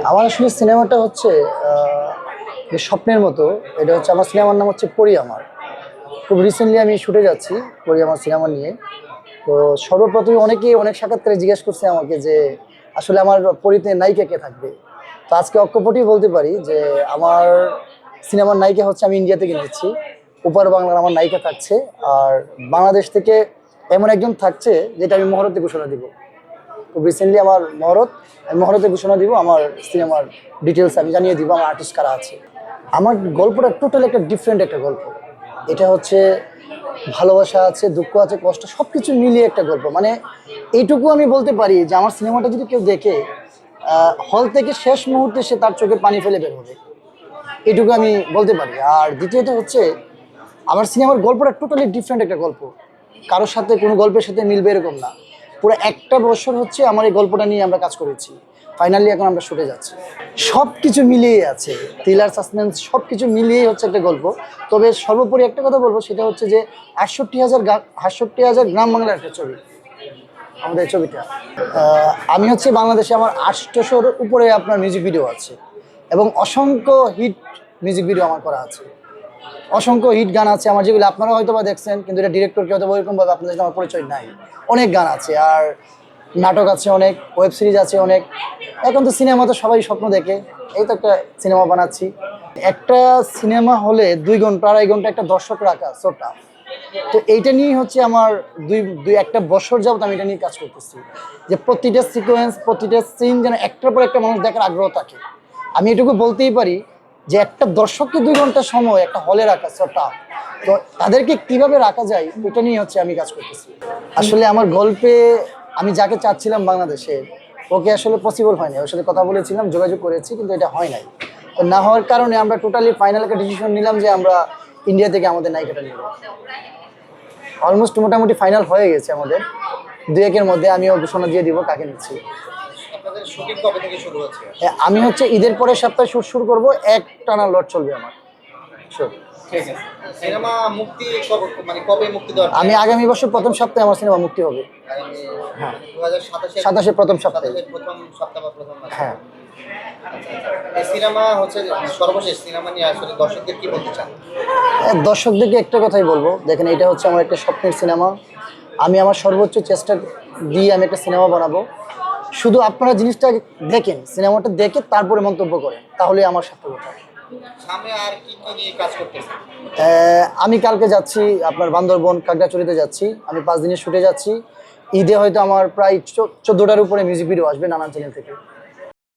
আমার আসলে সিনেমাটা হচ্ছে যে স্বপ্নের মতো। এটা হচ্ছে আমার সিনেমার নাম হচ্ছে পরি আমার। খুব রিসেন্টলি আমি শুটে যাচ্ছি পরি আমার সিনেমা নিয়ে। তো সর্বপ্রথমে অনেকেই অনেক সাক্ষাৎকারে জিজ্ঞেস করছে আমাকে যে আসলে আমার পরিতে নায়িকা কে থাকবে। তো আজকে অক্ষপটি বলতে পারি যে আমার সিনেমার নায়িকা হচ্ছে আমি ইন্ডিয়া থেকে নিচ্ছি। ওপার বাংলার আমার নায়িকা থাকছে। আর বাংলাদেশ থেকে এমন একজন থাকছে যেটা আমি মহরতে ঘোষণা দিব। খুব রিসেন্টলি আমার আমি মহরতে ঘোষণা দিব আমার সিনেমার ডিটেলস আমি জানিয়ে দিব আমার আর্টিস্ট কারা আছে। আমার গল্পটা টোটাল একটা ডিফারেন্ট একটা গল্প। এটা হচ্ছে ভালোবাসা আছে, দুঃখ আছে, কষ্ট সব কিছু মিলিয়ে একটা গল্প। মানে এইটুকু আমি বলতে পারি যে আমার সিনেমাটা যদি কেউ দেখে হল থেকে শেষ মুহূর্তে সে তার চোখে পানি ফেলে বের হবে, এটুকু আমি বলতে পারি। আর দ্বিতীয়ত হচ্ছে আমার সিনেমার গল্পটা টোটালি ডিফারেন্ট একটা গল্প। কারোর সাথে কোনো গল্পের সাথে মিলবে এরকম না। পুরো একটা বছর হচ্ছে আমার এই গল্পটা নিয়ে আমরা কাজ করেছি। ফাইনালি এখন আমরা শুটে যাচ্ছি। সব কিছু মিলিয়ে আছে, থ্রিলার, সাসপেন্স সব কিছু মিলিয়েই হচ্ছে একটা গল্প। তবে সর্বোপরি একটা কথা বলবো, সেটা হচ্ছে যে 68,000 গ্রাম বাংলার একটা ছবি আমাদের ছবিটা। আমি হচ্ছে বাংলাদেশে আমার 800-র উপরে আপনার মিউজিক ভিডিও আছে এবং অসংখ্য হিট মিউজিক ভিডিও আমার করা আছে। অসংখ্য হিট গান আছে আমার, যেগুলো আপনারা হয়তো বা দেখছেন, কিন্তু এটা ডিরেক্টরকে হয়তো ওইরকমভাবে আপনাদের সাথে আমার পরিচয় নাই। অনেক গান আছে, আর নাটক আছে অনেক, ওয়েব সিরিজ আছে অনেক। এখন তো সিনেমা তো সবাই স্বপ্ন দেখে, এই তো একটা সিনেমা বানাচ্ছি। একটা সিনেমা হলে 2 ঘন্টা 2.5 ঘন্টা একটা দর্শক রাখা সোটা। তো এইটা নিয়েই হচ্ছে আমার একটা বছর যাবত আমি এটা নিয়ে কাজ করতেছি, যে প্রতিটা সিকোয়েন্স, প্রতিটা সিন যেন একটার পর একটা মানুষ দেখার আগ্রহ থাকে। আমি এটুকু বলতেই পারি যে একটা দর্শককে 2 ঘন্টা সময় একটা হলে রাখা সোটা, তো তাদেরকে কিভাবে রাখা যায় এটা নিয়ে হচ্ছে আমি কাজ করতেছি। আসলে আমার গল্পে আমি যাকে চাচ্ছিলাম বাংলাদেশে, ওকে আসলে পসিবল হয়নি। ওর সাথে কথা বলেছিলাম, যোগাযোগ করেছি, কিন্তু এটা হয় নাই। তো না হওয়ার কারণে আমরা টোটালি ফাইনাল একটা ডিসিশন নিলাম যে আমরা ইন্ডিয়া থেকে আমাদের নায়িকাটা নিব। অলমোস্ট মোটামুটি ফাইনাল হয়ে গেছে আমাদের। 2-1-এর মধ্যে আমিও ঘোষণা দিয়ে দিব কাকে নিচ্ছি। আপনাদের শুটিং কবে থেকে শুরু হচ্ছে? আমি হচ্ছে ঈদের পরের সপ্তাহে শুট শুরু করবো, এক টানা লট চলবে আমার শুট। ঠিক আছে। সিনেমা মুক্তি কবে, মানে কবে মুক্তি দেওয়ার? আমি আগামী বছর প্রথম সপ্তাহে আমার সিনেমা মুক্তি হবে। হ্যাঁ, 2027 প্রথম সপ্তাহে। প্রথম সপ্তাহ বা প্রথম মাসে। হ্যাঁ, এই সিনেমা হচ্ছে সর্বশেষ সিনেমা নিয়ে আসলে দর্শকদের কি বলতে চান? দর্শকদেরকে একটা কথাই বলবো, দেখেন এটা হচ্ছে আমার একটা স্বপ্নের সিনেমা। আমি আমার সর্বোচ্চ চেষ্টা দিয়ে আমি একটা সিনেমা বানাবো। শুধু আপনারা জিনিসটা দেখেন, সিনেমাটা দেখে তারপরে মন্তব্য করেন, তাহলে আমার সার্থকতা। সামনে আর কি কি নিয়ে কাজ করতেছেন? আমি কালকে যাচ্ছি আপনার বান্দরবন খাগড়াছড়িতে যাচ্ছি। আমি 5 দিনের শুটে যাচ্ছি। ঈদে হয়তো আমার প্রায় 14টার উপরে মিউজিক ভিডিও আসবে নানান চ্যানেল থেকে।